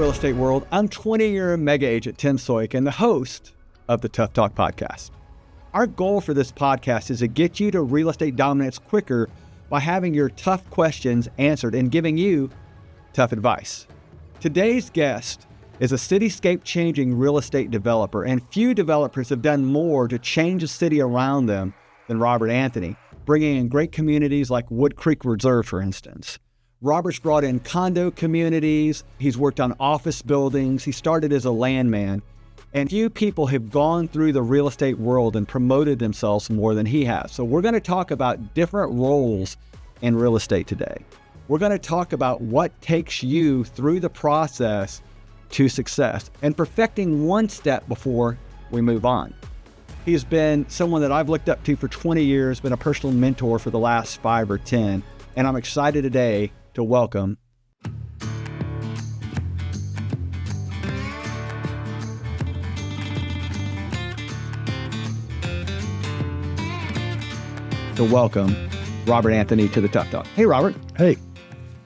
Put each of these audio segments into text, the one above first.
real estate world. I'm 20-year mega agent Tim Soik and the host of the Tough Talk podcast. Our goal for this podcast is to get you to real estate dominance quicker by having your tough questions answered and giving you tough advice. Today's guest is a cityscape-changing real estate developer, and few developers have done more to change the city around them than Robert Anthony, bringing in great communities like Wood Creek Reserve, for instance. Robert's brought in condo communities, he's worked on office buildings, he started as a landman, and few people have gone through the real estate world and promoted themselves more than he has. So we're going to talk about different roles in real estate today. We're going to talk about what takes you through the process to success and perfecting one step before we move on. He's been someone that I've looked up to for 20 years, been a personal mentor for the last 5 or 10, and I'm excited today to welcome Robert Anthony to the Tough Talk. Hey, Robert. Hey,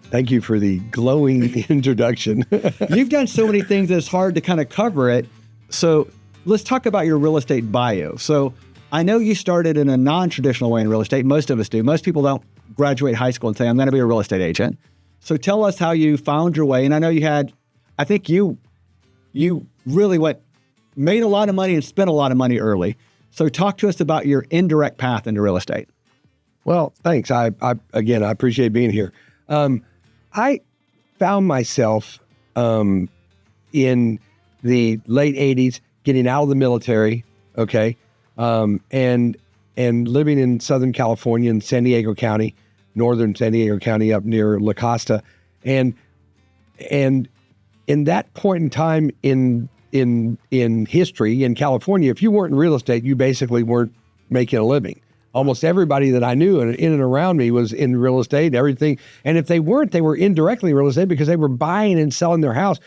thank you for the glowing introduction. You've done so many things that it's hard to kind of cover it. So let's talk about your real estate bio. So I know you started in a non-traditional way in real estate. Most of us do. Most people don't graduate high school and say, I'm going to be a real estate agent. So tell us how you found your way. And I know I think you really made a lot of money and spent a lot of money early. So talk to us about your indirect path into real estate. Well, thanks. I appreciate being here. I found myself in the late 80s getting out of the military, okay, and living in Southern California in San Diego County, northern San Diego County up near La Costa. And in that point in time in history in California, if you weren't in real estate, you basically weren't making a living. Almost everybody that I knew in and around me was in real estate, everything. And if they weren't, they were indirectly in real estate because they were buying and selling their house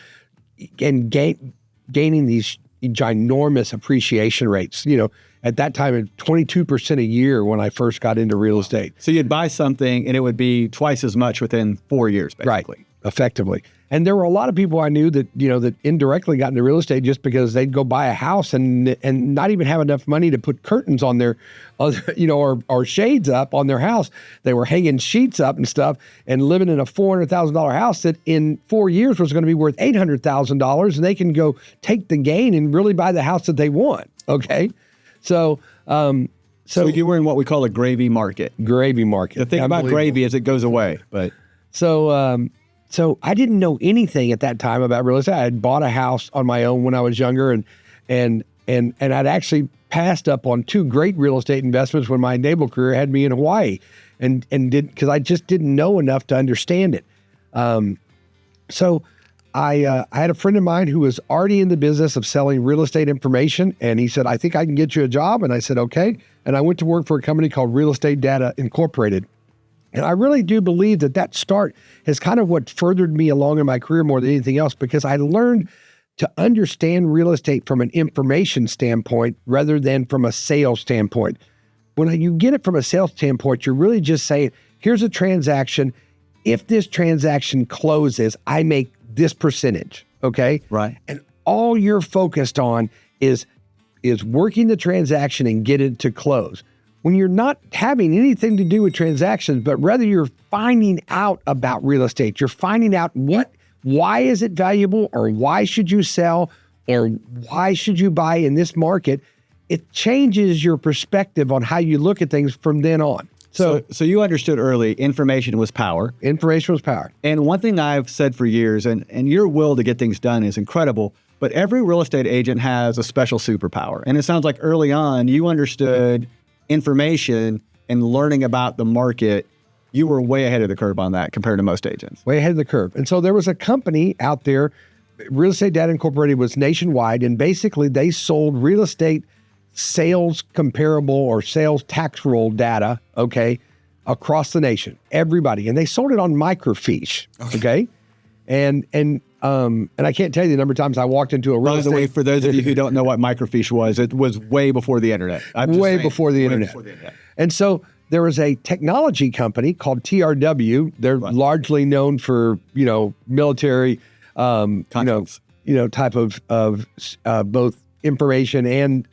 and gaining these ginormous appreciation rates. You know, at that time, 22% a year when I first got into real estate. So you'd buy something and it would be twice as much within 4 years, basically. Right, effectively. And there were a lot of people I knew that, that indirectly got into real estate just because they'd go buy a house and not even have enough money to put curtains on their, or shades up on their house. They were hanging sheets up and stuff and living in a $400,000 house that in 4 years was going to be worth $800,000, and they can go take the gain and really buy the house that they want. Okay. So you were in what we call a gravy market. Gravy market. The thing about gravy is it goes away, but. So I didn't know anything at that time about real estate. I had bought a house on my own when I was younger, and I'd actually passed up on 2 great real estate investments when my naval career had me in Hawaii, and did because I just didn't know enough to understand it. So I had a friend of mine who was already in the business of selling real estate information, and he said, I think I can get you a job. And I said, okay. And I went to work for a company called Real Estate Data Incorporated. And I really do believe that start is kind of what furthered me along in my career more than anything else, because I learned to understand real estate from an information standpoint rather than from a sales standpoint. When you get it from a sales standpoint, you're really just saying, here's a transaction. If this transaction closes, I make this percentage, okay? Right. And all you're focused on is working the transaction and get it to close. When you're not having anything to do with transactions, but rather you're finding out about real estate, you're finding out why is it valuable, or why should you sell, or why should you buy in this market, it changes your perspective on how you look at things from then on. So you understood early, information was power. Information was power. And one thing I've said for years, and your will to get things done is incredible, but every real estate agent has a special superpower. And it sounds like early on you understood information and learning about the market. You were way ahead of the curve on that compared to most agents. Way ahead of the curve. And so there was a company out there, Real Estate Data Incorporated was nationwide, and basically they sold real estate sales comparable or sales tax roll data, okay, across the nation, everybody. And they sold it on microfiche, okay? And I can't tell you the number of times I walked into a real estate. By the way, for those of you who don't know what microfiche was, it was way before the internet. Way before the internet. And so there was a technology company called TRW. They're largely known for, military Contracts. Type of both information and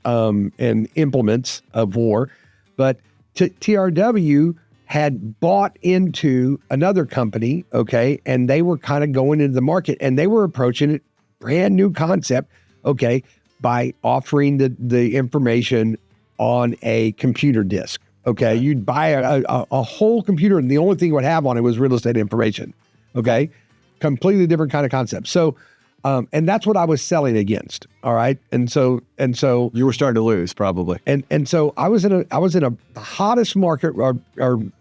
implements of war. But TRW had bought into another company, okay, and they were kind of going into the market, and they were approaching it, brand new concept, okay, by offering the information on a computer disk. Okay, you'd buy a whole computer, and the only thing it would have on it was real estate information. Okay, completely different kind of concept. So, and that's what I was selling against. All right, and so you were starting to lose probably. And so I was in the hottest market, or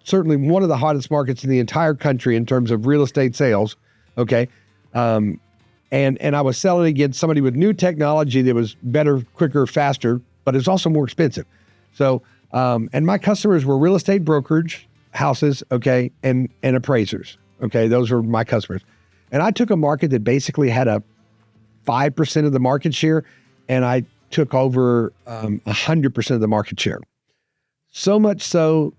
certainly one of the hottest markets in the entire country in terms of real estate sales. Okay, and I was selling against somebody with new technology that was better, quicker, faster, but it's also more expensive. So. And my customers were real estate brokerage houses, okay, and appraisers, okay. Those were my customers. And I took a market that basically had a 5% of the market share, and I took over 100% of the market share. So much so,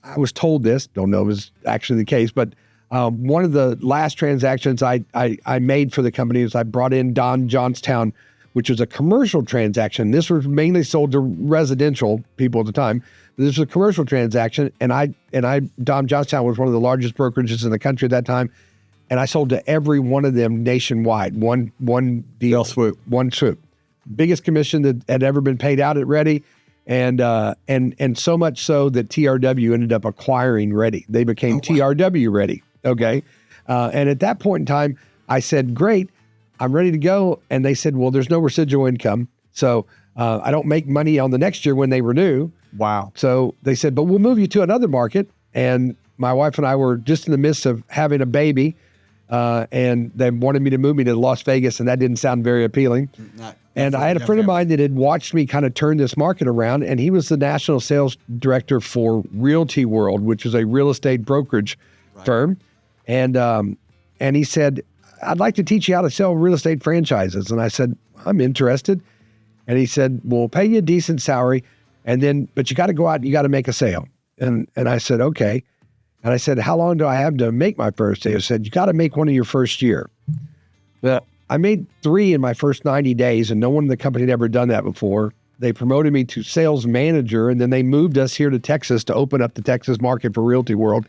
I was told this, don't know if it was actually the case, but one of the last transactions I made for the company is I brought in Don Johnstown, which was a commercial transaction. This was mainly sold to residential people at the time. This was a commercial transaction, and Don Johnstown was one of the largest brokerages in the country at that time, and I sold to every one of them nationwide. One deal, one swoop, biggest commission that had ever been paid out at Ready, and so much so that TRW ended up acquiring Ready. They became TRW Ready. Okay, and at that point in time, I said, "Great. I'm ready to go." And they said, well, there's no residual income. So I don't make money on the next year when they renew. Wow. So they said, but we'll move you to another market. And my wife and I were just in the midst of having a baby. And they wanted me to move me to Las Vegas, and that didn't sound very appealing. And I had a friend of mine that had watched me kind of turn this market around, and he was the national sales director for Realty World, which is a real estate brokerage firm. And he said, I'd like to teach you how to sell real estate franchises. And I said, I'm interested. And he said, we'll pay you a decent salary. But you got to go out and you got to make a sale. And I said, okay. And I said, how long do I have to make my first sale? He said, you got to make one in your first year. Well, I made 3 in my first 90 days, and no one in the company had ever done that before. They promoted me to sales manager, and then they moved us here to Texas to open up the Texas market for Realty World.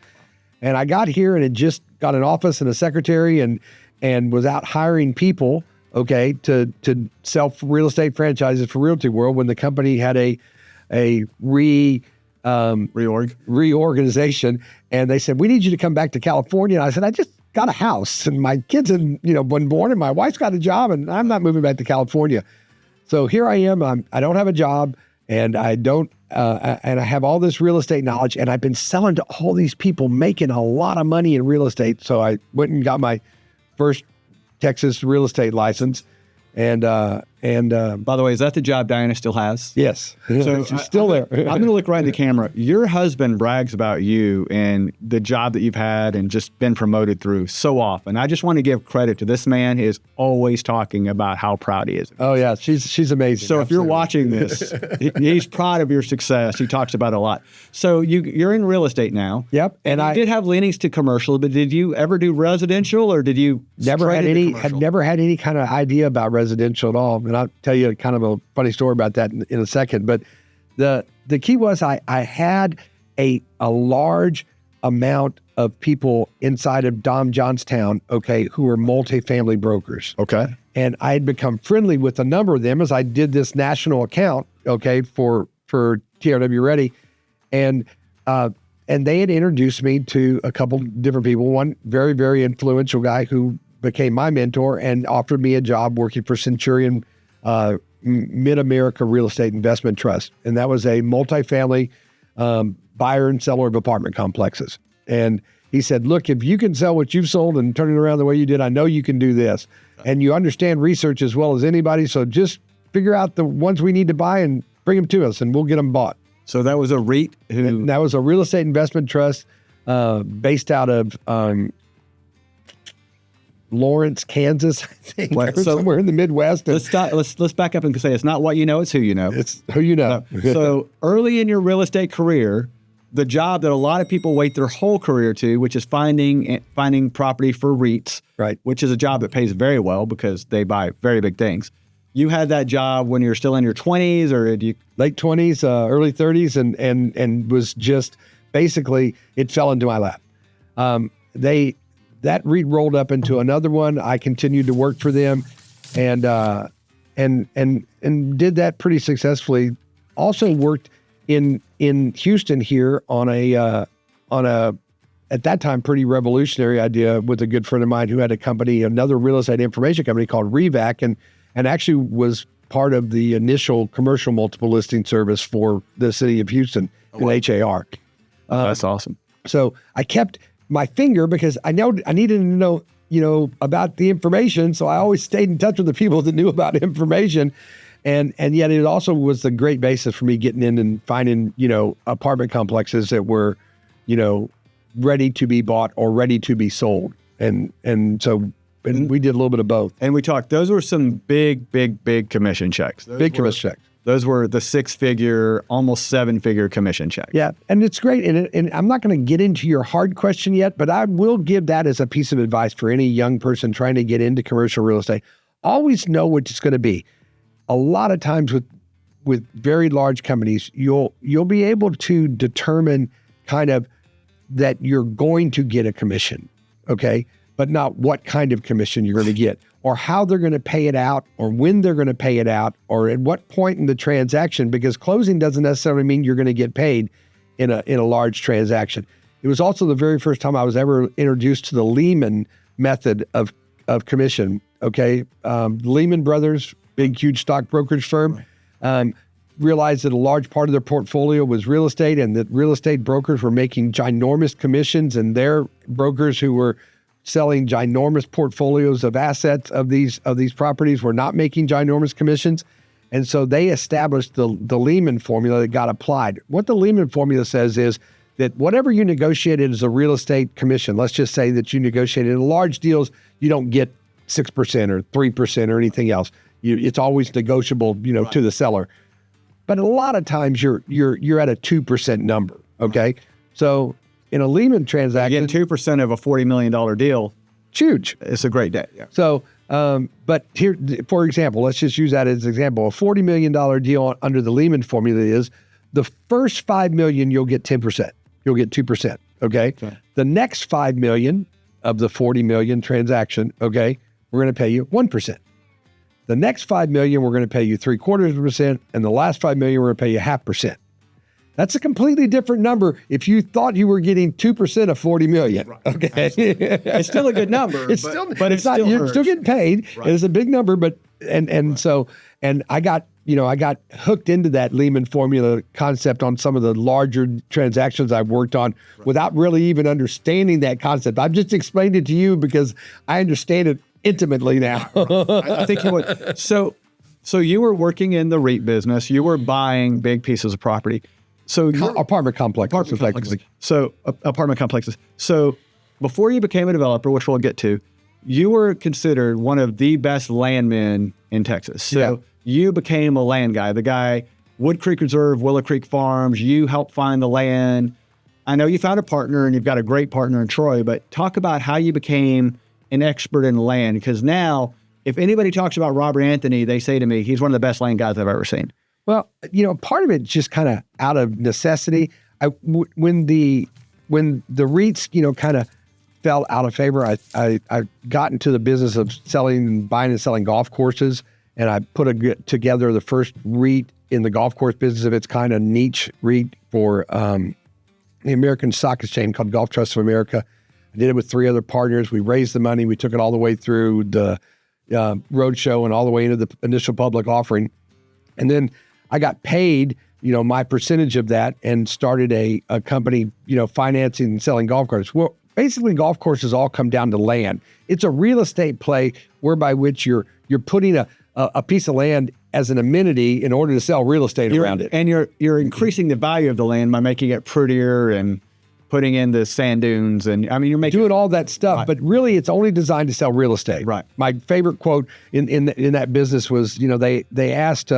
And I got here and had just got an office and a secretary and was out hiring people, okay, to sell real estate franchises for Realty World when the company had a reorganization. And they said, we need you to come back to California. And I said, I just got a house, and my kids had been born, and my wife's got a job, and I'm not moving back to California. So here I am. I don't have a job, and I have all this real estate knowledge, and I've been selling to all these people, making a lot of money in real estate. So I went and got my first Texas real estate license. And by the way, is that the job Diana still has? Yes. So she's still there. I'm going to look right in the camera. Your husband brags about you and the job that you've had and just been promoted through so often. I just want to give credit to this man. He is always talking about how proud he is. Oh yeah. She's amazing. So if you're watching this, he's proud of your success. He talks about it a lot. So you're in real estate now. Yep. And I did have leanings to commercial, but did you ever do residential, or did you had never had any kind of idea about residential at all? And I'll tell you kind of a funny story about that in a second. But the key was I had a large amount of people inside of Don Johnstown, okay, who were multifamily brokers. Okay. And I had become friendly with a number of them as I did this national account, okay, for TRW Ready. And they had introduced me to a couple different people. One very, very influential guy who became my mentor and offered me a job working for Centurion Mid-America Real Estate Investment Trust. And that was a multifamily buyer and seller of apartment complexes. And he said, look, if you can sell what you've sold and turn it around the way you did, I know you can do this. And you understand research as well as anybody. So just figure out the ones we need to buy and bring them to us, and we'll get them bought. So that was a REIT And that was a real estate investment trust based out of Lawrence, Kansas, I think, somewhere in the Midwest. Let's back up and say it's not what you know, it's who you know. It's who you know. So early in your real estate career, the job that a lot of people wait their whole career to, which is finding property for REITs, right? Which is a job that pays very well because they buy very big things. You had that job when you were still in your 20s, or did you? Late 20s, early 30s, and was just basically, it fell into my lap. That REIT rolled up into another one. I continued to work for them, and did that pretty successfully. Also worked in Houston here on a at that time pretty revolutionary idea with a good friend of mine who had a company, another real estate information company called Revac, and actually was part of the initial commercial multiple listing service for the city of Houston in HAR. That's awesome. So I kept my finger because I needed to know, about the information. So I always stayed in touch with the people that knew about information. And yet it also was the great basis for me getting in and finding, apartment complexes that were, ready to be bought or ready to be sold. And we did a little bit of both. And we talked, those were some big commission checks. Commission checks. Those were the 6-figure, almost 7-figure commission checks. Yeah, and it's great. And I'm not going to get into your hard question yet, but I will give that as a piece of advice for any young person trying to get into commercial real estate. Always know what it's going to be. A lot of times with very large companies, you'll be able to determine kind of that you're going to get a commission, okay? But not what kind of commission you're going to get, or how they're going to pay it out, or when they're going to pay it out, or at what point in the transaction, because closing doesn't necessarily mean you're going to get paid in a large transaction. It was also the very first time I was ever introduced to the Lehman method of commission, okay? Lehman Brothers, big, huge stock brokerage firm, realized that a large part of their portfolio was real estate, and that real estate brokers were making ginormous commissions, and their brokers who were selling ginormous portfolios of assets of these properties were not making ginormous commissions. And so they established the Lehman formula that got applied. What the Lehman formula says is that whatever you negotiated as a real estate commission, let's just say that you negotiated in large deals, you don't get 6% or 3% or anything else. It's always negotiable, right, to the seller. But a lot of times you're at a 2% number, okay? So in a Lehman transaction, you get 2% of a $40 million deal. It's huge. It's a great day. Yeah. So, but here, for example, let's just use that as an example. A $40 million deal under the Lehman formula is the first $5 million, you'll get 10%. You'll get 2%, okay? The next $5 million of the 40 million transaction, okay, we're going to pay you 1%. The next $5 million, we're going to pay you 0.75%, and the last $5 million, we're going to pay you 0.5%. That's a completely different number if you thought you were getting 2% of 40 million. Right. Okay. It's still a good number. It's not, you're still getting paid. Right. It's a big number, but I got hooked into that Lehman formula concept on some of the larger transactions I've worked on, right, without really even understanding that concept. I've just explained it to you because I understand it intimately now. I think you would. So you were working in the REIT business. You were buying big pieces of property. So apartment complexes. Apartment complexes. So before you became a developer, which we'll get to, you were considered one of the best landmen in Texas. So you became a land guy, the guy, Wood Creek Reserve, Willow Creek Farms. You helped find the land. I know you found a partner, and you've got a great partner in Troy, but talk about how you became an expert in land. Because now, if anybody talks about Robert Anthony, they say to me, he's one of the best land guys I've ever seen. Well, part of it just kind of out of necessity. When the REITs, kind of fell out of favor, I got into the business of buying and selling golf courses, and I put together the first REIT in the golf course business of its kind, a niche REIT for the American Stock Exchange called Golf Trust of America. I did it with 3 other partners. We raised the money. We took it all the way through the roadshow and all the way into the initial public offering. And then I got paid, my percentage of that, and started a company, financing and selling golf courses. Well, basically golf courses all come down to land. It's a real estate play whereby which you're putting a piece of land as an amenity in order to sell real estate around it. And you're increasing the value of the land by making it prettier and putting in the sand dunes, and you're doing all that stuff, right, but really it's only designed to sell real estate. Right. My favorite quote in that business was, they asked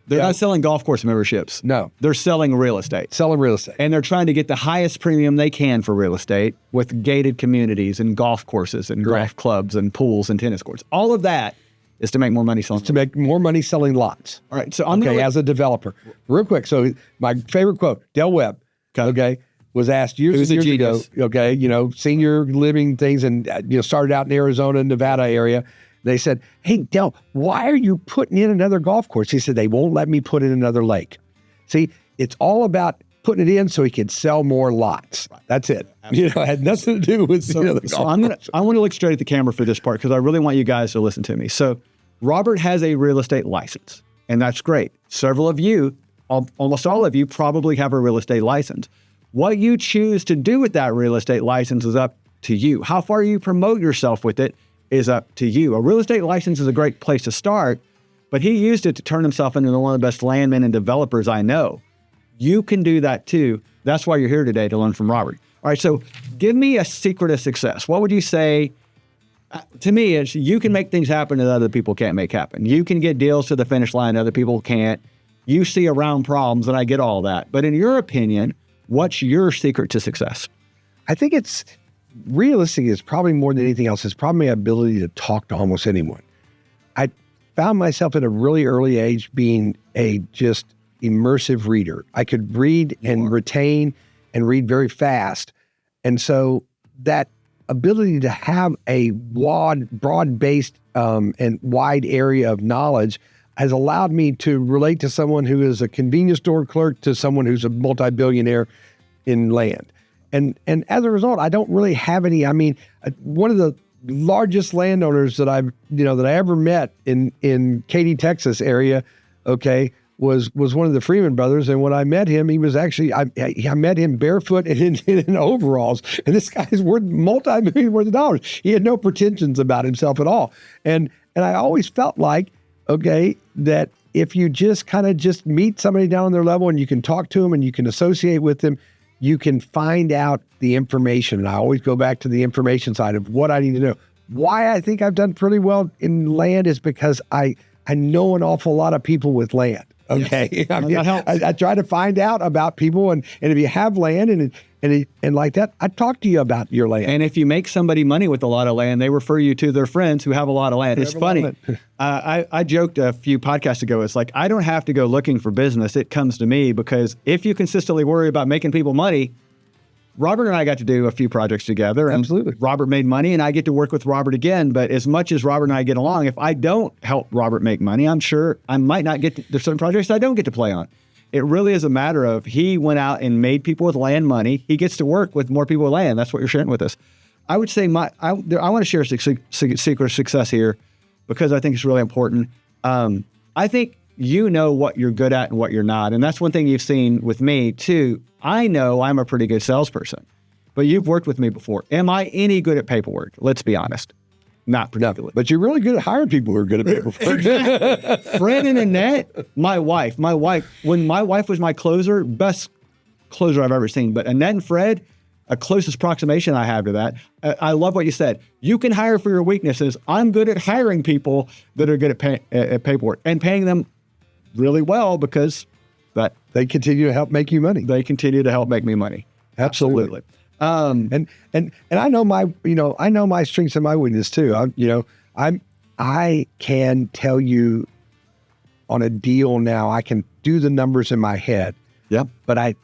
They're not selling golf course memberships. No. They're selling real estate. Selling real estate. And they're trying to get the highest premium they can for real estate with gated communities and golf courses and golf clubs and pools and tennis courts. All of that is to make more money selling. To make more money selling lots. All right. So I'm as a developer. Real quick. So my favorite quote, Del Webb, was asked years and years ago, senior living things, and started out in Arizona and Nevada area. They said, "Hey, Del, why are you putting in another golf course?" He said, "They won't let me put in another lake." See, it's all about putting it in so he can sell more lots. That's it. It had nothing to do with the golf course. I want to look straight at the camera for this part because I really want you guys to listen to me. So Robert has a real estate license, and that's great. Several of you, almost all of you, probably have a real estate license. What you choose to do with that real estate license is up to you. How far you promote yourself with it is up to you. A real estate license is a great place to start, but he used it to turn himself into one of the best landmen and developers I know. You can do that too. That's why you're here today, to learn from Robert. All right, so give me a secret of success. What would you say? To me, it's you can make things happen that other people can't make happen. You can get deals to the finish line other people can't. You see around problems, and I get all that. But in your opinion, what's your secret to success? I think it's realistic is probably more than anything else. It's probably my ability to talk to almost anyone. I found myself at a really early age being a just immersive reader. I could read and retain and read very fast. And so that ability to have a broad-based and wide area of knowledge has allowed me to relate to someone who is a convenience store clerk to someone who's a multi-billionaire in land. And as a result, I don't really have any. I mean, one of the largest landowners that I ever met in Katy, Texas area, was one of the Freeman brothers. And when I met him, he was actually I met him barefoot and in overalls. And this guy's worth multi-million worth of dollars. He had no pretensions about himself at all. And I always felt like, that if you just kind of just meet somebody down on their level and you can talk to them and you can associate with them, you can find out the information. And I always go back to the information side of what I need to know. Why I think I've done pretty well in land is because I know an awful lot of people with land. Okay. Yes. I mean, that helps. I try to find out about people, and if you have land and like that, I talk to you about your land. And if you make somebody money with a lot of land, they refer you to their friends who have a lot of land. It's funny. I joked a few podcasts ago. It's like, I don't have to go looking for business. It comes to me, because if you consistently worry about making people money, Robert and I got to do a few projects together. And absolutely. Robert made money, and I get to work with Robert again. But as much as Robert and I get along, if I don't help Robert make money, I'm sure I might not get to, there's certain projects I don't get to play on. It really is a matter of he went out and made people with land money. He gets to work with more people with land. That's what you're sharing with us. I would say I want to share a secret of success here because I think it's really important. I think you know what you're good at and what you're not. And that's one thing you've seen with me too. I know I'm a pretty good salesperson, but you've worked with me before. Am I any good at paperwork? Let's be honest. Not particularly. No, but you're really good at hiring people who are good at paperwork. Fred and Annette, my wife, when my wife was my closer, best closer I've ever seen. But Annette and Fred, a closest approximation I have to that. I love what you said. You can hire for your weaknesses. I'm good at hiring people that are good at paperwork and paying them really well because that they continue to help make you money. They continue to help make me money. Absolutely. And I know my strengths and my weakness too. I can tell you on a deal now. I can do the numbers in my head. Yep. But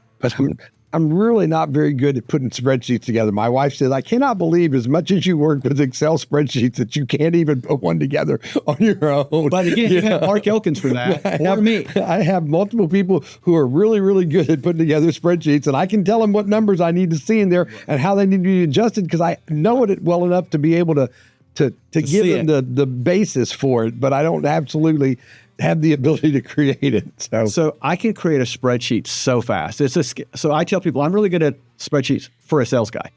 I'm really not very good at putting spreadsheets together. My wife says, I cannot believe as much as you work with Excel spreadsheets that you can't even put one together on your own. But again, you have Mark Elkins for that, or me. I have multiple people who are really, really good at putting together spreadsheets, and I can tell them what numbers I need to see in there and how they need to be adjusted because I know it well enough to be able to give them the basis for it, but I don't absolutely have the ability to create it. So I can create a spreadsheet so fast. So I tell people I'm really good at spreadsheets for a sales guy.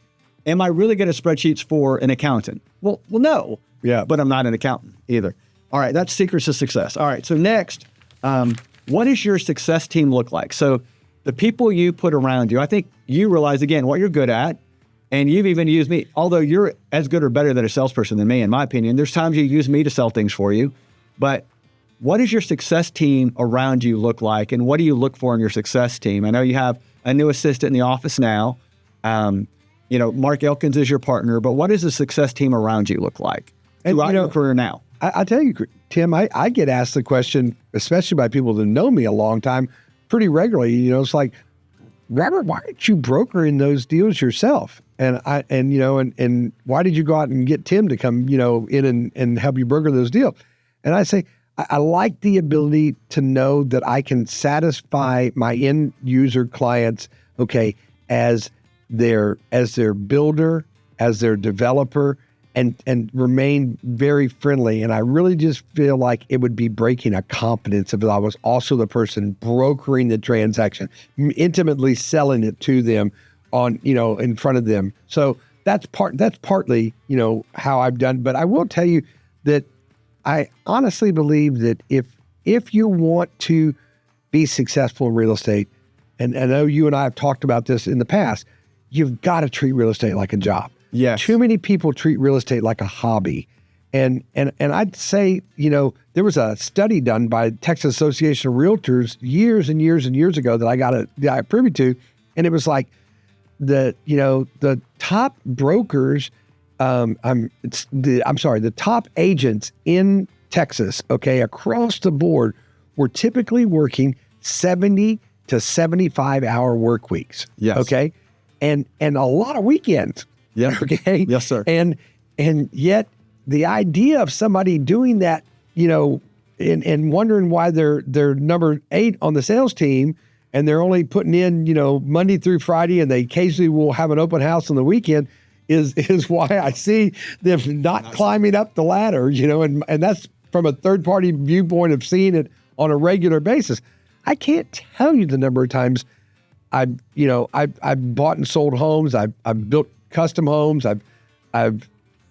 Am I really good at spreadsheets for an accountant? Well, no. Yeah. But I'm not an accountant either. All right, that's secrets of success. All right, so next, what does your success team look like? So the people you put around you, I think you realize, again, what you're good at, and you've even used me, although you're as good or better than a salesperson than me, in my opinion. There's times you use me to sell things for you, but what does your success team around you look like? And what do you look for in your success team? I know you have a new assistant in the office now. Mark Elkins is your partner, but what does the success team around you look like throughout your career now? I tell you, Tim, I get asked the question, especially by people that know me a long time, pretty regularly. It's like, Robert, why aren't you brokering those deals yourself? And why did you go out and get Tim to come, in and help you broker those deals? And I say, I like the ability to know that I can satisfy my end user clients, okay, as their builder, as their developer, and remain very friendly. And I really just feel like it would be breaking a confidence if I was also the person brokering the transaction, intimately selling it to them in front of them. So that's partly, how I've done. But I will tell you that I honestly believe that if you want to be successful in real estate, and I know you and I have talked about this in the past, you've got to treat real estate like a job. Yes. Too many people treat real estate like a hobby. And I'd say, there was a study done by Texas Association of Realtors years and years and years ago that I got privy to. And it was like the top brokers, the top agents in Texas, okay, across the board were typically working 70 to 75 hour work weeks. Yes. Okay. And a lot of weekends. Yeah. Okay. Yes, sir. And yet the idea of somebody doing that, and wondering why they're number 8 on the sales team and they're only putting in, Monday through Friday, and they occasionally will have an open house on the weekend is why I see them not climbing up the ladder, and that's from a third party viewpoint of seeing it on a regular basis. I can't tell you the number of times I've bought and sold homes. I've built custom homes. I've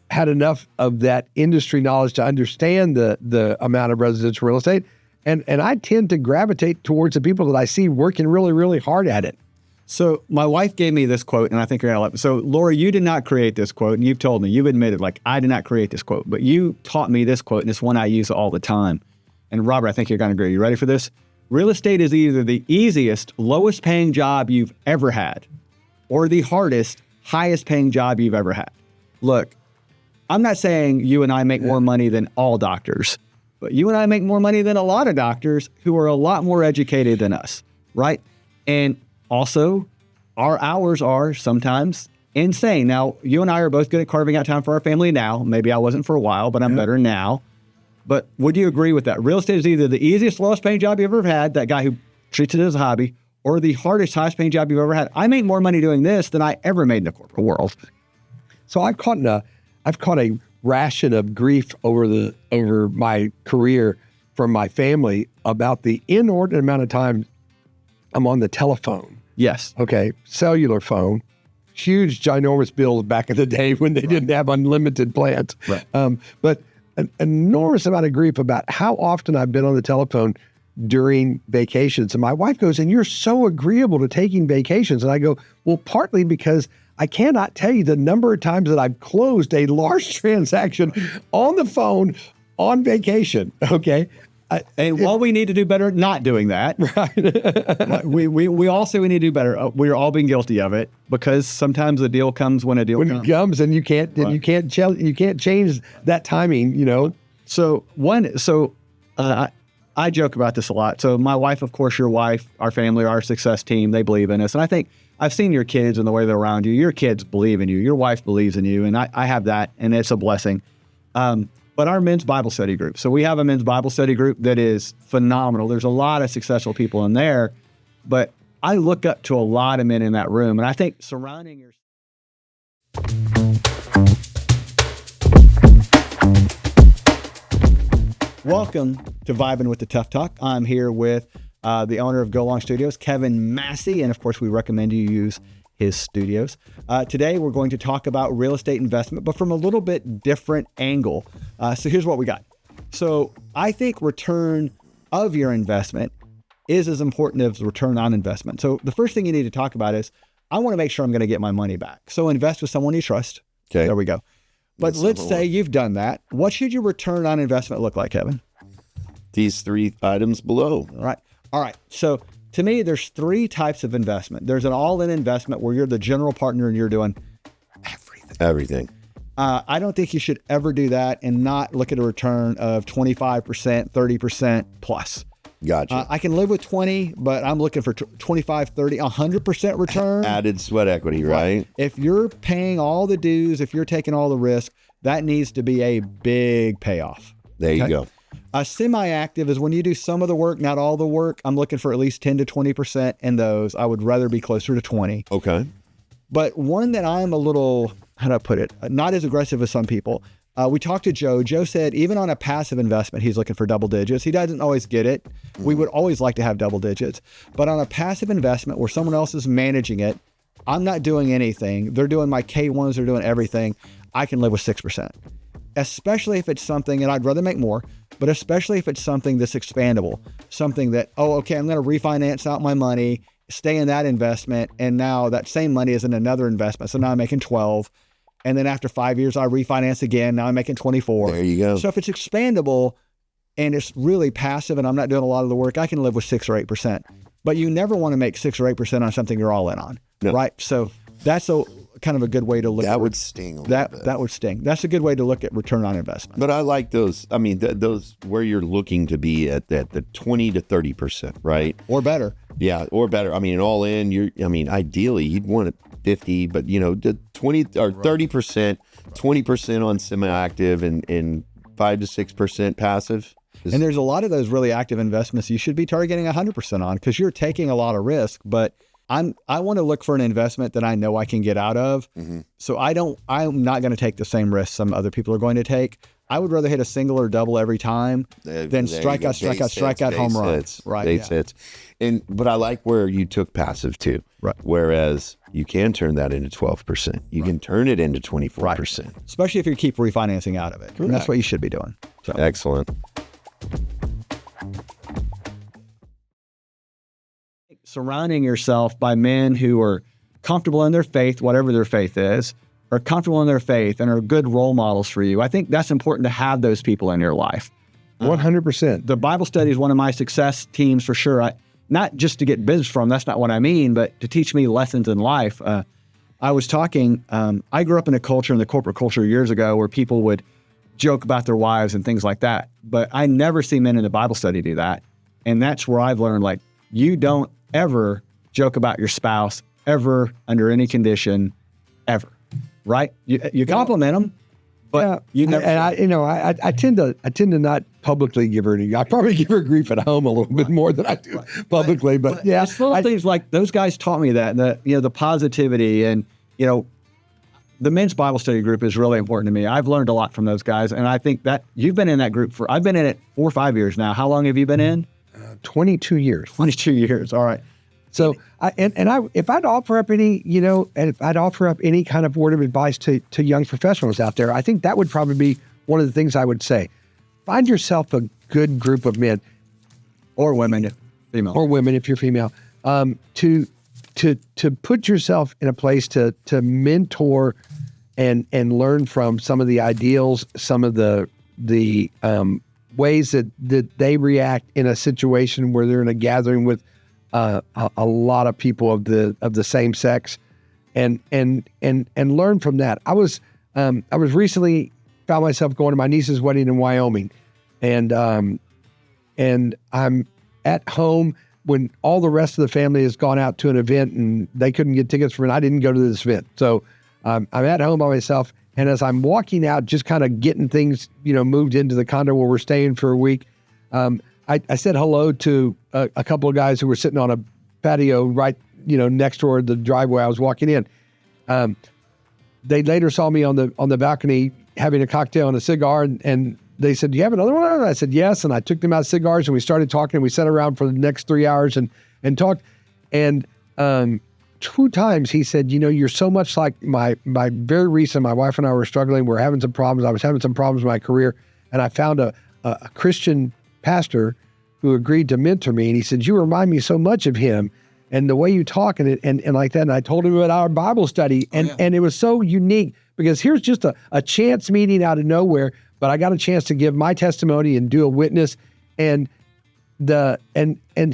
had enough of that industry knowledge to understand the amount of residential real estate. And I tend to gravitate towards the people that I see working really, really hard at it. So my wife gave me this quote, and I think you're going to love it. So Laura, you did not create this quote, and you've told me, you've admitted, like, I did not create this quote, but you taught me this quote, and it's one I use all the time. And Robert, I think you're going to agree. You ready for this? Real estate is either the easiest, lowest paying job you've ever had, or the hardest, highest paying job you've ever had. Look, I'm not saying you and I make more money than all doctors, but you and I make more money than a lot of doctors who are a lot more educated than us, right? And also, our hours are sometimes insane. Now, you and I are both good at carving out time for our family now. Maybe I wasn't for a while, but I'm better now. But would you agree with that? Real estate is either the easiest, lowest paying job you've ever had, that guy who treats it as a hobby, or the hardest, highest paying job you've ever had. I make more money doing this than I ever made in the corporate world. So I've caught a ration of grief over my career from my family about the inordinate amount of time I'm on the telephone. Yes. Okay. Cellular phone, huge, ginormous bills back in the day when they didn't have unlimited plans. Right. But an enormous amount of grief about how often I've been on the telephone during vacations. And my wife goes, and you're so agreeable to taking vacations. And I go, well, partly because I cannot tell you the number of times that I've closed a large transaction on the phone on vacation. Okay. While we need to do better not doing that, right? we also need to do better. We're all being guilty of it, because sometimes the deal comes when a deal comes. When it comes, and you can't change that timing. So I joke about this a lot. So my wife, of course, your wife, our family, our success team, they believe in us, and I think I've seen your kids and the way they're around you. Your kids believe in you. Your wife believes in you, and I have that, and it's a blessing. But our men's Bible study group. So we have a men's Bible study group that is phenomenal. There's a lot of successful people in there, but I look up to a lot of men in that room. And I think surrounding your... Welcome to Vibing with the Tough Talk. I'm here with the owner of Go Long Studios, Kevin Massey. And of course, we recommend you use his studios. Today, we're going to talk about real estate investment, but from a little bit different angle. So here's what we got. So I think return of your investment is as important as return on investment. So the first thing you need to talk about is, I want to make sure I'm going to get my money back. So invest with someone you trust. Okay. There we go. But let's say you've done that. What should your return on investment look like, Kevin? these 3 items below. All right. So to me, there's 3 types of investment. There's an all-in investment where you're the general partner and you're doing Everything. I don't think you should ever do that and not look at a return of 25%, 30% plus. Gotcha. I can live with 20, but I'm looking for 25, 30, 100% return. Added sweat equity, right? If you're paying all the dues, if you're taking all the risk, that needs to be a big payoff. There you go. Semi-active is when you do some of the work, not all the work. I'm looking for at least 10 to 20% in those. I would rather be closer to 20. Okay. But one that I'm a little, how do I put it, not as aggressive as some people. We talked to Joe. Joe said even on a passive investment, he's looking for double digits. He doesn't always get it. We would always like to have double digits. But on a passive investment where someone else is managing it, I'm not doing anything. They're doing my K1s, they're doing everything. I can live with 6%. Especially if it's something, and I'd rather make more, but especially if it's something that's expandable. Something that, oh, okay, I'm going to refinance out my money, stay in that investment, and now that same money is in another investment. So now I'm making 12. And then after 5 years, I refinance again. Now I'm making 24. There you go. So if it's expandable and it's really passive and I'm not doing a lot of the work, I can live with 6 or 8%. But you never want to make 6 or 8% on something you're all in on, right? So that's a kind of a good way to look. That would sting a little bit. That would sting. That's a good way to look at return on investment. But I like those. I mean, those where you're looking to be at that the 20 to 30%, right? Or better. Yeah, or better. I mean, all in. Ideally, you'd want it 50, but the 20 or 30%, 20% on semi-active, and 5 to 6% passive. And there's a lot of those really active investments you should be targeting 100% on because you're taking a lot of risk. But I want to look for an investment that I know I can get out of. Mm-hmm. So I'm not going to take the same risk some other people are going to take. I would rather hit a single or double every time than strike out, home runs. Right. Base hits. But I like where you took passive too. Right. Whereas you can turn that into 12%. You can turn it into 24%. Right. Especially if you keep refinancing out of it. And that's what you should be doing. So. Excellent. Surrounding yourself by men who are comfortable in their faith, whatever their faith is, are comfortable in their faith and are good role models for you. I think that's important to have those people in your life. 100%. The Bible study is one of my success teams for sure. Not just to get business from, that's not what I mean, but to teach me lessons in life. I was talking, I grew up in a culture, in the corporate culture years ago, where people would joke about their wives and things like that. But I never see men in the Bible study do that. And that's where I've learned, like, you don't ever joke about your spouse, ever, under any condition, ever. Right? You compliment them, but you never. And I tend to not publicly give her any. I probably give her grief at home a little bit more than I do publicly. But yeah, it's little things like those guys taught me that the positivity and the men's Bible study group is really important to me. I've learned a lot from those guys, and I think that you've been in that group I've been in it 4 or 5 years now. How long have you been in? 22 years. 22 years. All right. So if I'd offer up any, any kind of word of advice to young professionals out there, I think that would probably be one of the things I would say. Find yourself a good group of men or women, if you're female, to put yourself in a place to mentor and learn from some of the ideals, some of the ways that they react in a situation where they're in a gathering with a lot of people of the same sex, and learn from that. I was recently found myself going to my niece's wedding in Wyoming, and I'm at home when all the rest of the family has gone out to an event and they couldn't get tickets for it. I didn't go to this event, so I'm at home by myself. And as I'm walking out, just kind of getting things moved into the condo where we're staying for a week, I said hello to a couple of guys who were sitting on a patio right, next door to the driveway I was walking in. They later saw me on the balcony having a cocktail and a cigar, and they said, "Do you have another one?" And I said, "Yes." And I took them out cigars, and we started talking. And we sat around for the next 3 hours and talked. And 2 times he said, "You're so much like my very recent. My wife and I were struggling. We're having some problems. I was having some problems in my career, and I found a Christian pastor who agreed to mentor me." And he said, "You remind me so much of him and the way you talk and like that." And I told him about our Bible study, and it was so unique because here's just a chance meeting out of nowhere, but I got a chance to give my testimony and do a witness. and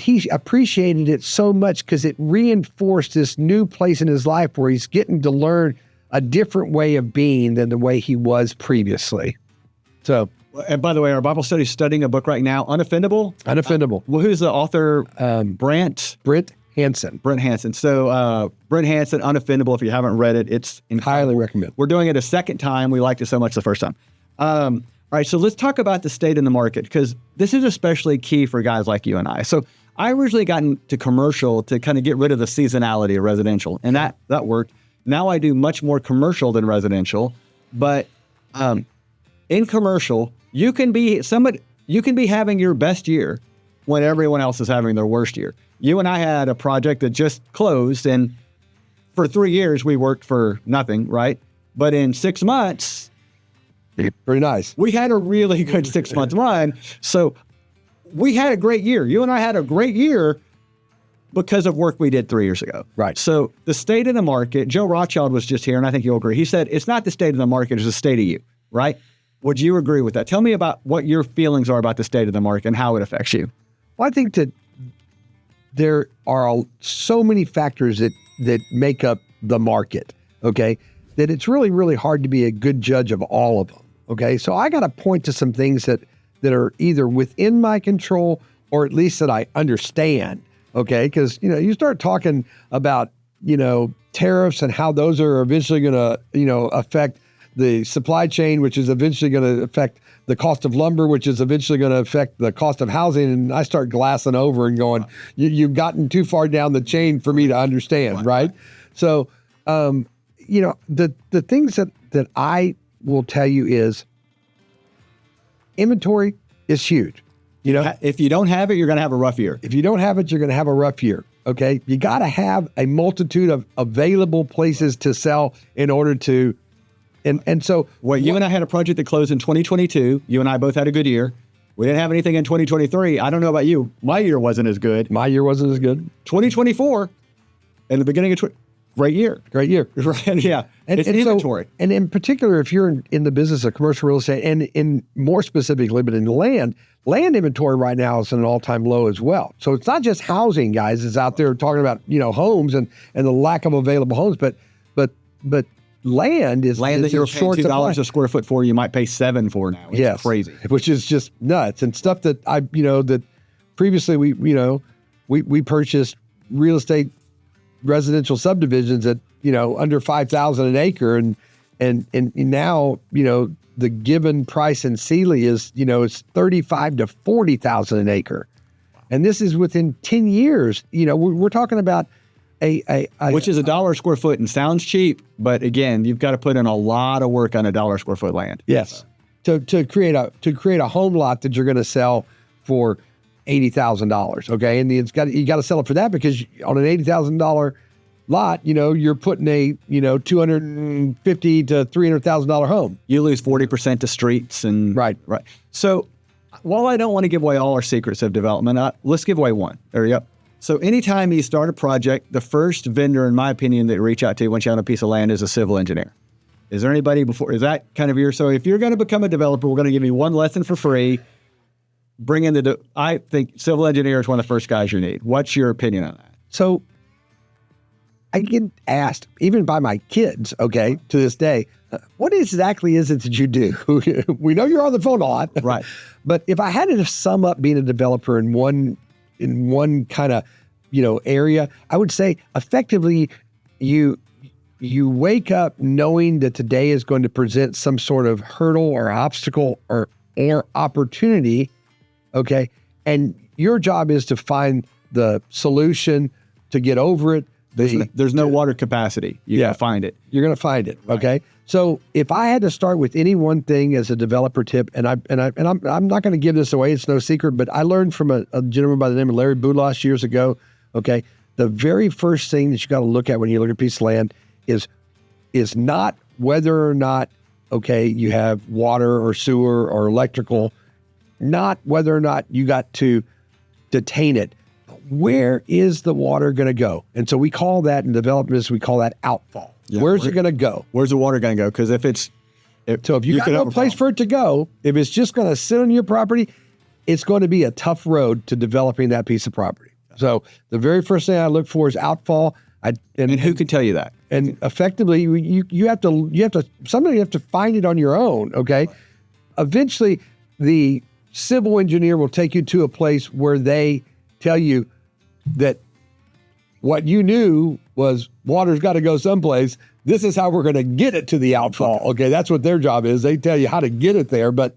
he appreciated it so much because it reinforced this new place in his life where he's getting to learn a different way of being than the way he was previously. So, and by the way, our Bible study is studying a book right now, Unoffendable. Well, Who's the author? Brent Hansen. Brent Hansen. So Brent Hansen, Unoffendable. If you haven't read it, it's Highly recommend. We're doing it a second time. We liked it so much the first time. All right, so let's talk about the state in the market, because this is especially key for guys like you and I. So I originally got into commercial to kind of get rid of the seasonality of residential, and that worked. Now I do much more commercial than residential, but in commercial, you can be having your best year when everyone else is having their worst year. You and I had a project that just closed, and for 3 years we worked for nothing, right? But in 6 months, pretty nice. We had a really good 6 month run. So we had a great year. You and I had a great year because of work we did 3 years ago. Right. So the state of the market, Joe Rothschild was just here, and I think you'll agree. He said, it's not the state of the market, it's the state of you, right? Would you agree with that? Tell me about what your feelings are about the state of the market and how it affects you. Well, I think that there are so many factors that make up the market, okay, that it's really, really hard to be a good judge of all of them, okay? So I got to point to some things that are either within my control or at least that I understand, okay? Because, you start talking about, tariffs and how those are eventually going to, affect the supply chain, which is eventually going to affect the cost of lumber, which is eventually going to affect the cost of housing. And I start glassing over and going, you've gotten too far down the chain for me to understand, right? So, the things that I will tell you is inventory is huge. If you don't have it, you're going to have a rough year. If you don't have it, you're going to have a rough year. Okay. You got to have a multitude of available places to sell in order to, and so. Well, you and I had a project that closed in 2022. You and I both had a good year. We didn't have anything in 2023. I don't know about you. My year wasn't as good. 2024 and the beginning of great year. Great year. Right. Yeah. And inventory. So, and in particular, if you're in the business of commercial real estate and in more specifically, but in land inventory right now is at an all-time low as well. So it's not just housing, guys, is out there talking about, homes and the lack of available homes, but land that you're paying $2 a square foot for, you might pay $7 for now. It's crazy. Which is just nuts. And stuff that that previously we purchased real estate residential subdivisions at under $5,000 an acre, and now the given price in Sealy is it's $35,000 to $40,000 an acre, and this is within 10 years. We're talking about which is $1 a square foot and sounds cheap, but again, you've got to put in a lot of work on $1 a square foot land. Yes, to create a home lot that you're going to sell for $80,000. Okay, and you got to sell it for that, because on an $80,000 lot, you're putting a $250,000 to $300,000 home. You lose 40% to streets and right. So, while I don't want to give away all our secrets of development, let's give away one. So anytime you start a project, the first vendor, in my opinion, that you reach out to once you own a piece of land is a civil engineer. Is there anybody before? Is that kind of so if you're going to become a developer, we're going to give you one lesson for free. Bring in I think civil engineer is one of the first guys you need. What's your opinion on that? So I get asked, even by my kids, to this day, what exactly is it that you do? We know you're on the phone a lot. Right. But if I had to sum up being a developer in one kind of, area, I would say effectively you wake up knowing that today is going to present some sort of hurdle or obstacle or opportunity. Okay. And your job is to find the solution to get over it. There's no water capacity. You got to find it. You're going to find it. Right. Okay. So if I had to start with any one thing as a developer tip, and I'm not going to give this away, it's no secret, but I learned from a gentleman by the name of Larry Boulos years ago. Okay. The very first thing that you got to look at when you look at a piece of land is not whether or not, you have water or sewer or electrical, not whether or not you got to detain it. Where is the water going to go? And so we call that in development, we call that outfall. Yeah, where's it going to go? Where's the water going to go? Because if you got no place for it to go, if it's just going to sit on your property, it's going to be a tough road to developing that piece of property. So the very first thing I look for is outfall. And who can tell you that? And effectively, you have to find it on your own. Okay. Right. Eventually, the civil engineer will take you to a place where they tell you that what you knew was water's got to go someplace. This is how we're going to get it to the outfall. Okay, that's what their job is. They tell you how to get it there, but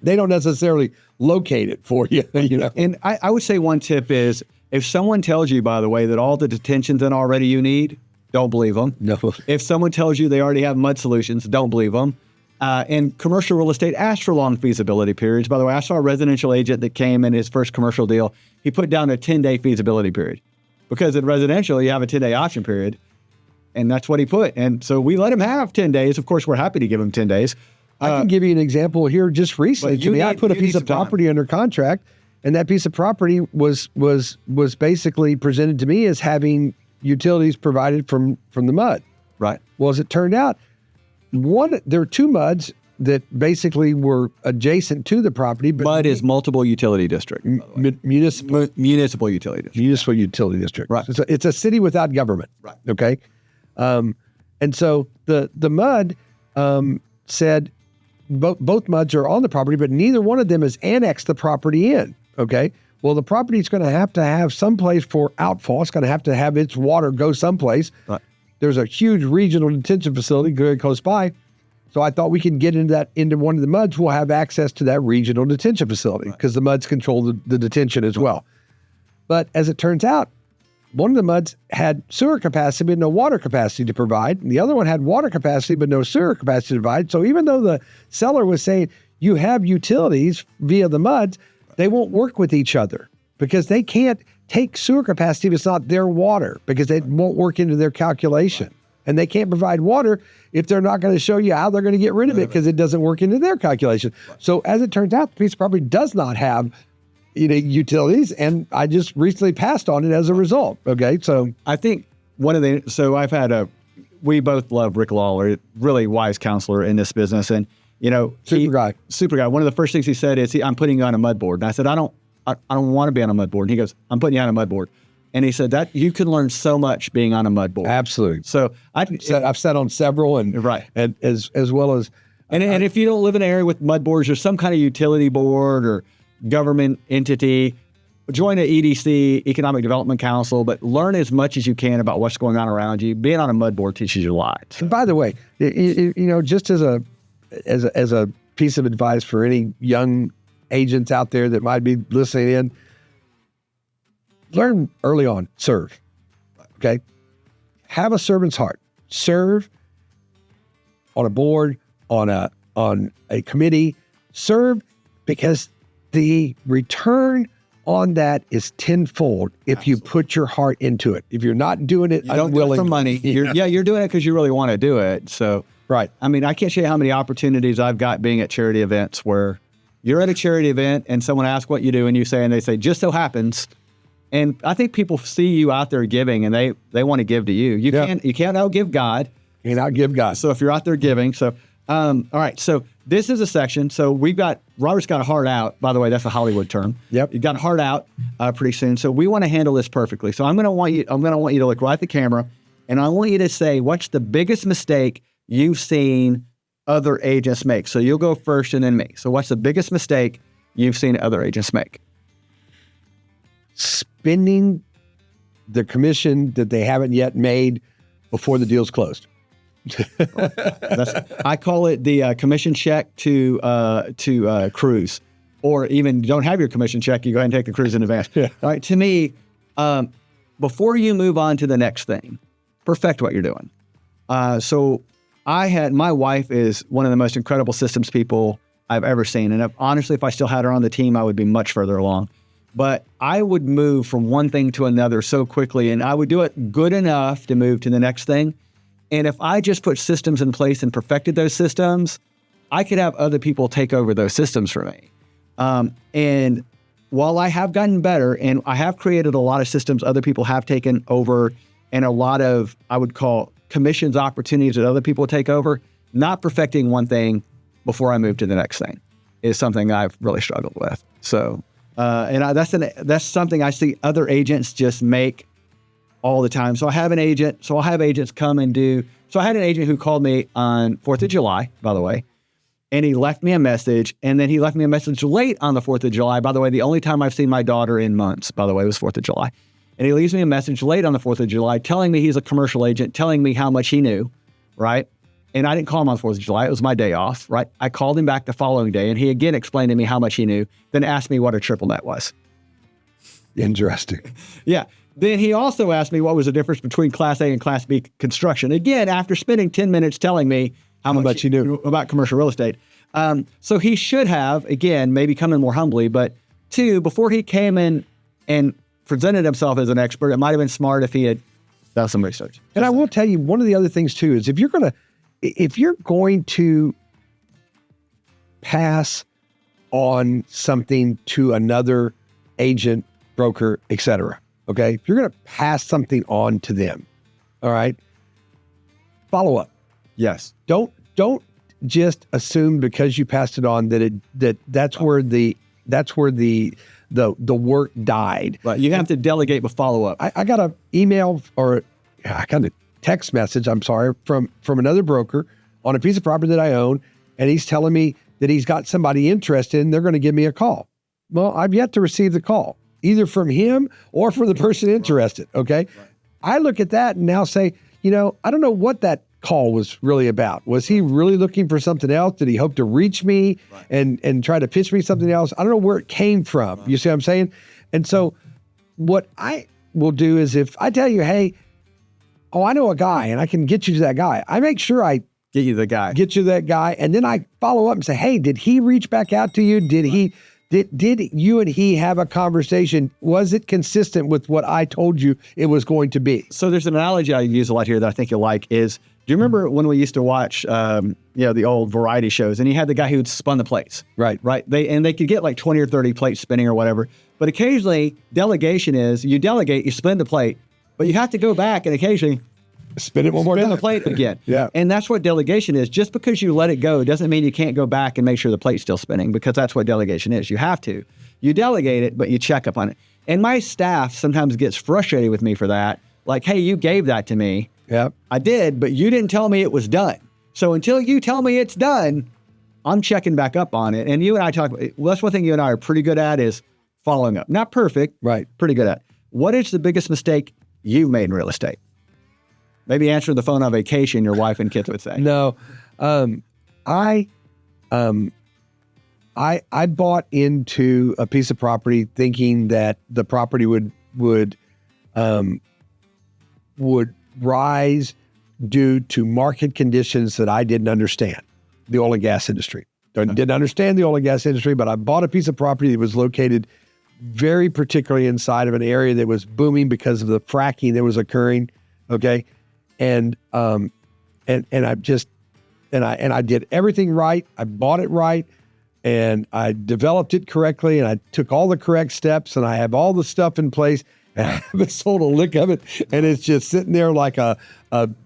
they don't necessarily locate it for you. You know. And I would say one tip is, if someone tells you, by the way, that all the detention's in already you need, don't believe them. No. If someone tells you they already have mud solutions, don't believe them. And commercial real estate asks for long feasibility periods. By the way, I saw a residential agent that came in his first commercial deal. He put down a 10-day feasibility period, because in residential, you have a 10-day option period. And that's what he put. And so we let him have 10 days. Of course, we're happy to give him 10 days. I can give you an example here just recently. I put a piece of property under contract, and that piece of property was basically presented to me as having utilities provided from the mud. Right. Well, as it turned out, there were two muds that basically were adjacent to the property. But mud is multiple utility district. Municipal utility district. Municipal utility district. Right. It's a city without government. Right. Okay. And so the mud said both muds are on the property, but neither one of them has annexed the property in. Okay. Well, the property is going to have some place for outfall. It's going to have its water go someplace. Right. There's a huge regional detention facility very close by. So I thought we could get into one of the muds. We'll have access to that regional detention facility because the muds control the detention as well. But as it turns out, one of the muds had sewer capacity but no water capacity to provide. And the other one had water capacity but no sewer capacity to provide. So even though the seller was saying you have utilities via the muds, they won't work with each other because they can't take sewer capacity if it's not their water, because it won't work into their calculation. And they can't provide water if they're not going to show you how they're going to get rid of it because it doesn't work into their calculation. So as it turns out, the piece of property does not have utilities, and I just recently passed on it as a result. Okay, so I think we both love Rick Lawler, really wise counselor in this business, and super guy. One of the first things he said is, I'm putting you on a mud board. And I said, I don't want to be on a mud board. And he goes, I'm putting you on a mud board. And he said that you can learn so much being on a mud board. Absolutely. So I've sat on several, and as well as and if you don't live in an area with mud boards or some kind of utility board or government entity, join an EDC, Economic Development Council, but learn as much as you can about what's going on around you. Being on a mud board teaches you a lot. And by the way, just as a piece of advice for any young agents out there that might be listening in, learn early on, serve. Okay? Have a servant's heart. Serve on a board, on a committee. Serve because the return on that is tenfold if you put your heart into it. If you're not doing it unwillingly. Don't do it for money. You're doing it because you really want to do it. So, right. I mean, I can't show you how many opportunities I've got being at charity events where you're at a charity event and someone asks what you do and they say, just so happens. And I think people see you out there giving and they want to give to you. You can't outgive God. You can't outgive God. So if you're out there giving, all right. So this is a section. So Robert's got a heart out. By the way, that's a Hollywood term. Yep. You've got a heart out pretty soon. So we want to handle this perfectly. So I'm going to want you to look right at the camera, and I want you to say, what's the biggest mistake you've seen other agents make? So you'll go first and then me. So what's the biggest mistake you've seen other agents make? Spending the commission that they haven't yet made before the deal's closed. I call it the commission check to cruise, or even don't have your commission check, you go ahead and take the cruise in advance. Yeah. All right. To me, before you move on to the next thing, perfect what you're doing. So my wife is one of the most incredible systems people I've ever seen. And honestly, if I still had her on the team, I would be much further along. But I would move from one thing to another so quickly, and I would do it good enough to move to the next thing. And if I just put systems in place and perfected those systems, I could have other people take over those systems for me. And while I have gotten better and I have created a lot of systems other people have taken over and a lot of, I would call commissions opportunities that other people take over, not perfecting one thing before I move to the next thing is something I've really struggled with. So, that's something I see other agents just make all the time. So I have an agent. So I'll have agents come and do. So I had an agent who called me on 4th of July, by the way, and he left me a message. And then he left me a message late on the 4th of July. By the way, the only time I've seen my daughter in months, by the way, was 4th of July. And he leaves me a message late on the 4th of July telling me he's a commercial agent, telling me how much he knew, right? And I didn't call him on 4th of July. It was my day off, right? I called him back the following day, and he again explained to me how much he knew, then asked me what a triple net was. Interesting. Yeah. Then he also asked me what was the difference between Class A and Class B construction. Again, after spending 10 minutes telling me how much he knew about commercial real estate. So he should have, again, maybe come in more humbly, but two, before he came in and presented himself as an expert, it might have been smart if he had done some research. And I will tell you, one of the other things too is if you're going to pass on something to another agent, broker, et cetera, okay? If you're going to pass something on to them, all right, follow up. Yes. Don't just assume because you passed it on that's where the work died. Right. You have to delegate with follow up. I got an email or I got a text message, from another broker on a piece of property that I own, and he's telling me that he's got somebody interested and they're going to give me a call. Well, I've yet to receive the call, either from him or from the person interested, okay? Right. I look at that and now say, I don't know what that call was really about. Was he really looking for something else? Did he hope to reach me and try to pitch me something else? I don't know where it came from. You see what I'm saying? And so what I will do is if I tell you, hey, I know a guy and I can get you to that guy, I make sure I get you that guy. And then I follow up and say, hey, did he reach back out to you? Did you and he have a conversation? Was it consistent with what I told you it was going to be? So there's an analogy I use a lot here that I think you'll like is, do you remember when we used to watch, the old variety shows, and you had the guy who would spun the plates? Right. They could get like 20 or 30 plates spinning or whatever. But occasionally, delegation is you delegate, you spin the plate, but you have to go back and occasionally spin it one more time. Spin the plate again. Yeah. And that's what delegation is. Just because you let it go doesn't mean you can't go back and make sure the plate's still spinning, because that's what delegation is. You have to. You delegate it, but you check up on it. And my staff sometimes gets frustrated with me for that. Like, hey, you gave that to me. Yep. I did, but you didn't tell me it was done. So until you tell me it's done, I'm checking back up on it. And you and I that's one thing you and I are pretty good at is following up. Not perfect, right? Pretty good at. What is the biggest mistake you've made in real estate? Maybe answering the phone on vacation, your wife and kids would say. No, I bought into a piece of property thinking that the property would rise due to market conditions that I didn't understand, the oil and gas industry. Didn't understand the oil and gas industry, but I bought a piece of property that was located very particularly inside of an area that was booming because of the fracking that was occurring. Okay. And I did everything right. I bought it right, and I developed it correctly, and I took all the correct steps, and I have all the stuff in place, and I haven't sold a lick of it, and it's just sitting there like a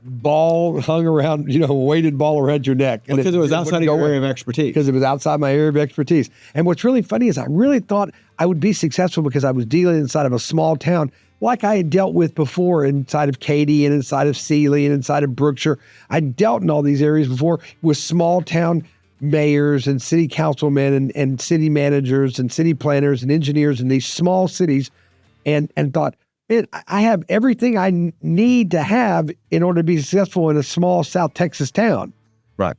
ball hung around, a weighted ball around your neck. And because it was outside of your area of expertise. Because it was outside my area of expertise. And what's really funny is I really thought I would be successful because I was dealing inside of a small town like I had dealt with before inside of Katy and inside of Sealy and inside of Brookshire. I dealt in all these areas before with small town mayors and city councilmen and city managers and city planners and engineers in these small cities, and thought, man, I have everything I need to have in order to be successful in a small South Texas town. Right.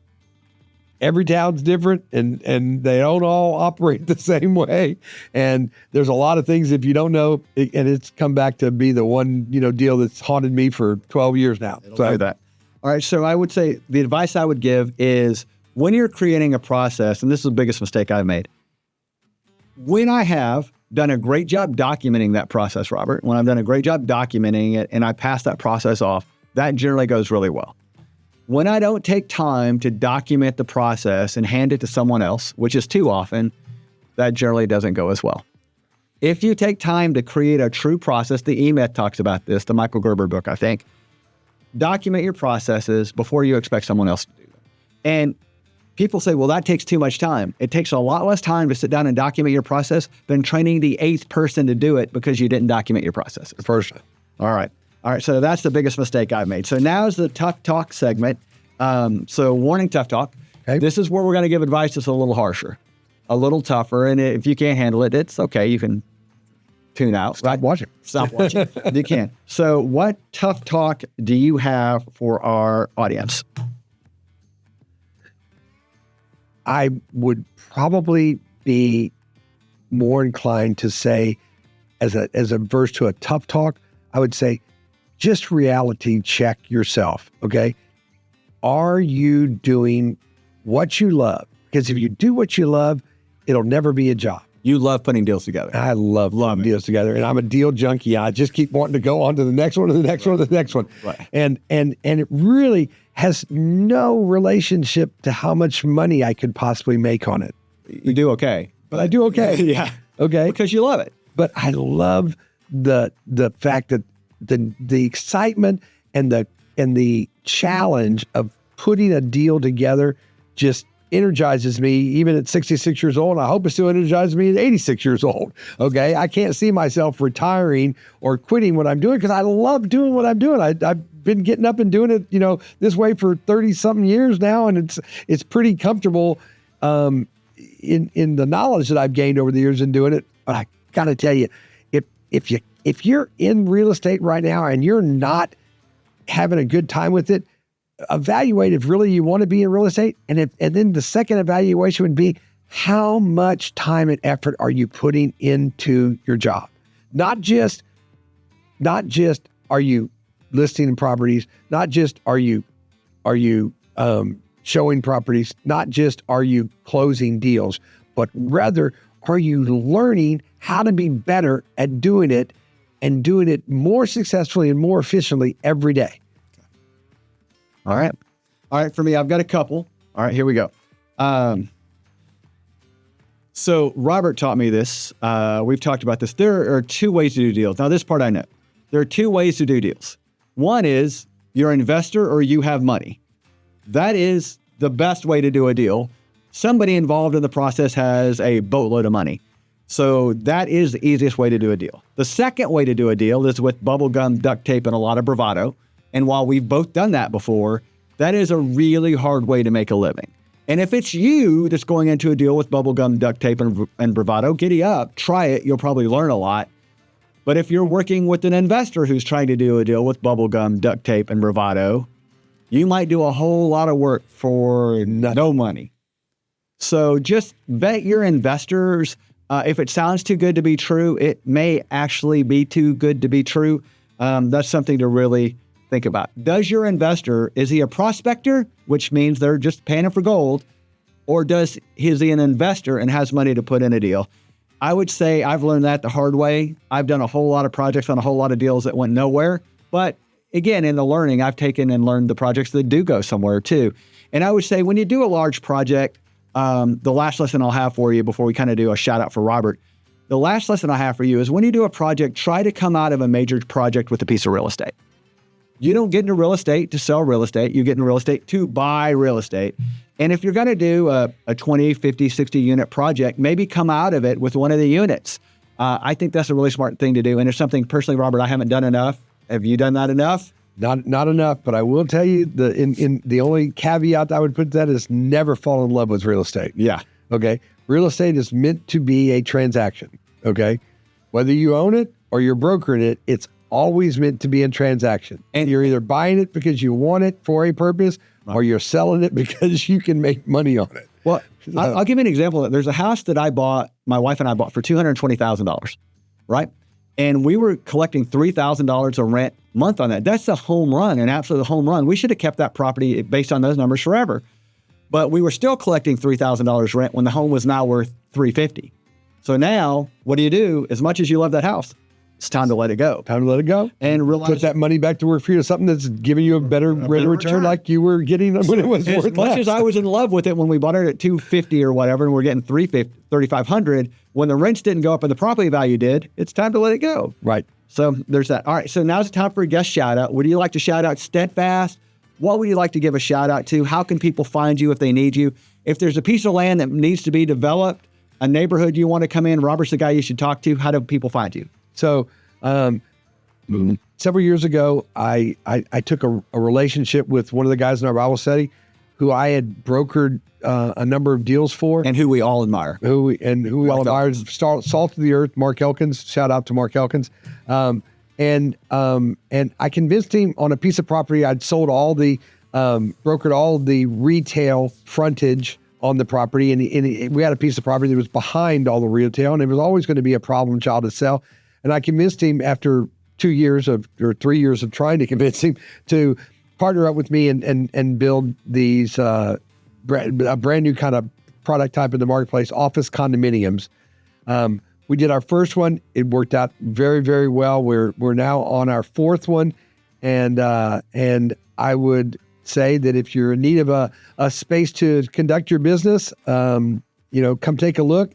Every town's different, and they don't all operate the same way. And there's a lot of things, if you don't know, and it's come back to be the one, deal that's haunted me for 12 years now. So that. All right. So I would say the advice I would give is when you're creating a process, and this is the biggest mistake I've made, when I have done a great job documenting that process, Robert, when I've done a great job documenting it and I pass that process off, that generally goes really well. When I don't take time to document the process and hand it to someone else, which is too often, that generally doesn't go as well. If you take time to create a true process, the E-Myth talks about this, the Michael Gerber book, I think, document your processes before you expect someone else to do them. And people say, well, that takes too much time. It takes a lot less time to sit down and document your process than training the 8th person to do it because you didn't document your processes. First. All right. So that's the biggest mistake I've made. So now is the tough talk segment. So warning, tough talk. Okay. This is where we're going to give advice that's a little harsher, a little tougher. And if you can't handle it, it's okay. You can tune out. Stop watching. Stop watching. You can. So what tough talk do you have for our audience? I would probably be more inclined to say, as a verse to a tough talk, I would say, just reality check yourself. Okay. Are you doing what you love? Because if you do what you love, it'll never be a job. You love putting deals together. I love deals together, and I'm a deal junkie. I just keep wanting to go on to the next one, to the next one, to the next one. Right. And it really has no relationship to how much money I could possibly make on it. You do okay. But I do okay. Yeah. Okay. Because you love it. But I love the fact that the excitement and the challenge of putting a deal together just energizes me even at 66 years old. I hope it still energizes me at 86 years old. Okay. I can't see myself retiring or quitting what I'm doing because I love doing what I'm doing. I've been getting up and doing it, this way for 30 something years now. And it's pretty comfortable, in the knowledge that I've gained over the years in doing it. But I got to tell you, if you're in real estate right now and you're not having a good time with it, evaluate if really you want to be in real estate. And then the second evaluation would be, how much time and effort are you putting into your job? Not just are you listing properties, not just are you showing properties, not just are you closing deals, but rather are you learning how to be better at doing it and doing it more successfully and more efficiently every day. All right. For me, I've got a couple. All right, here we go. So Robert taught me this. We've talked about this. There are 2 ways to do deals. Now, this part I know. There are 2 ways to do deals. One is you're an investor or you have money. That is the best way to do a deal. Somebody involved in the process has a boatload of money. So that is the easiest way to do a deal. The second way to do a deal is with bubble gum, duct tape, and a lot of bravado. And while we've both done that before, that is a really hard way to make a living. And if it's you that's going into a deal with bubblegum, duct tape, and bravado, giddy up, try it. You'll probably learn a lot. But if you're working with an investor who's trying to do a deal with bubblegum, duct tape, and bravado, you might do a whole lot of work for no money. So just vet your investors. If it sounds too good to be true, it may actually be too good to be true. That's something to really think about. Does your investor, is he a prospector, which means they're just paying him for gold, or is he an investor and has money to put in a deal? I would say I've learned that the hard way. I've done a whole lot of projects on a whole lot of deals that went nowhere. But again, in the learning, I've taken and learned the projects that do go somewhere too. And I would say when you do a large project, the last lesson I'll have for you before we kind of do a shout out for Robert, the last lesson I have for you is when you do a project, try to come out of a major project with a piece of real estate. You don't get into real estate to sell real estate. You get into real estate to buy real estate. And if you're going to do a 20, 50, 60 unit project, maybe come out of it with one of the units. I think that's a really smart thing to do. And it's something personally, Robert, I haven't done enough. Have you done that enough? Not enough, but I will tell you the only caveat I would put to that is never fall in love with real estate. Yeah. Okay. Real estate is meant to be a transaction. Okay. Whether you own it or you're brokering it, it's always meant to be a transaction. And you're either buying it because you want it for a purpose, or you're selling it because you can make money on it. Well, I'll give you an example. There's a house that my wife and I bought for $220,000, right? And we were collecting $3,000 of rent a month on that. That's a home run, an absolute home run. We should have kept that property based on those numbers forever. But we were still collecting $3,000 rent when the home was now worth $350,000. So now, what do? As much as you love that house, it's time to let it go. Time to let it go. And realize, put that money back to work for you, something that's giving you a better rate of return like you were getting when it was worth less. As much as I was in love with it when we bought it at $250,000 or whatever, and we're getting $3,500, when the rents didn't go up and the property value did, it's time to let it go. Right. So there's that. All right. So now's the time for a guest shout out. Would you like to shout out Steadfast? What would you like to give a shout out to? How can people find you if they need you? if there's a piece of land that needs to be developed, a neighborhood you want to come in, Robert's the guy you should talk to. How do people find you? So, several years ago, I took a relationship with one of the guys in our Bible study who I had brokered a number of deals for. And who we all admire. Who we all admire. Salt of the earth, Mark Elkins. Shout out to Mark Elkins. And I convinced him on a piece of property. I'd sold brokered all the retail frontage on the property. And we had a piece of property that was behind all the retail, and it was always going to be a problem child to sell. And I convinced him after 3 years of trying to convince him to partner up with me and build these a brand new kind of product type in the marketplace, office condominiums. We did our first one. It worked out very, very well. We're now on our fourth one, and I would say that if you're in need of a space to conduct your business, come take a look.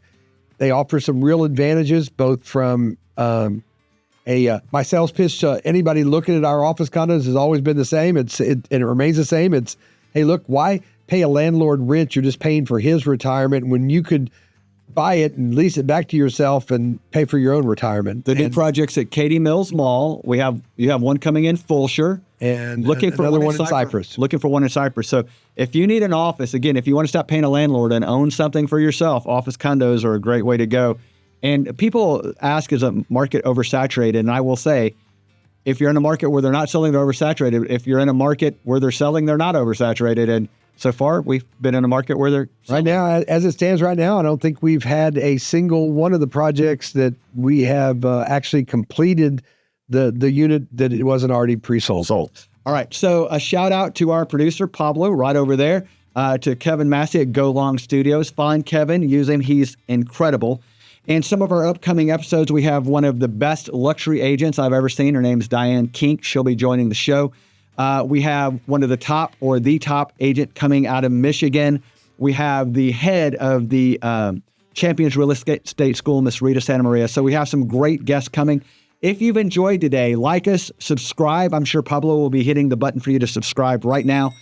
They offer some real advantages, both from my sales pitch to anybody looking at our office condos has always been the same. And it remains the same. It's, hey, look, why pay a landlord rent? You're just paying for his retirement when you could buy it and lease it back to yourself and pay for your own retirement. The new projects at Katy Mills Mall. You have one coming in Fulshire. And looking for another one in Cypress. Looking for one in Cypress. So if you need an office, again, if you want to stop paying a landlord and own something for yourself, office condos are a great way to go. And people ask, is a market oversaturated? And I will say, if you're in a market where they're not selling, they're oversaturated. If you're in a market where they're selling, they're not oversaturated. And so far, we've been in a market where they're selling. Right now, as it stands right now, I don't think we've had a single one of the projects that we have actually completed the unit that it wasn't already pre-sold. All right. So a shout out to our producer, Pablo, right over there, to Kevin Massey at Go Long Studios. Find Kevin, use him. He's incredible. And some of our upcoming episodes, we have one of the best luxury agents I've ever seen. Her name's Diane Kink. She'll be joining the show. We have one of the top agent coming out of Michigan. We have the head of the Champions Real Estate School, Miss Rita Santa Maria. So we have some great guests coming. If you've enjoyed today, like us, subscribe. I'm sure Pablo will be hitting the button for you to subscribe right now.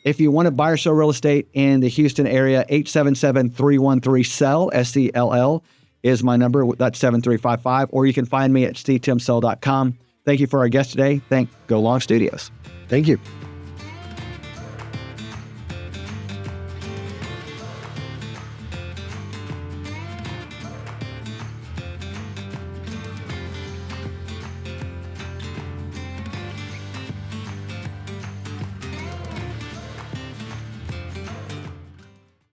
If you want to buy or sell real estate in the Houston area, 877-313-SELL, SELL. is my number. That's 7355. Or you can find me at stevetimsell.com. Thank you for our guest today. Thank Go Long Studios. Thank you.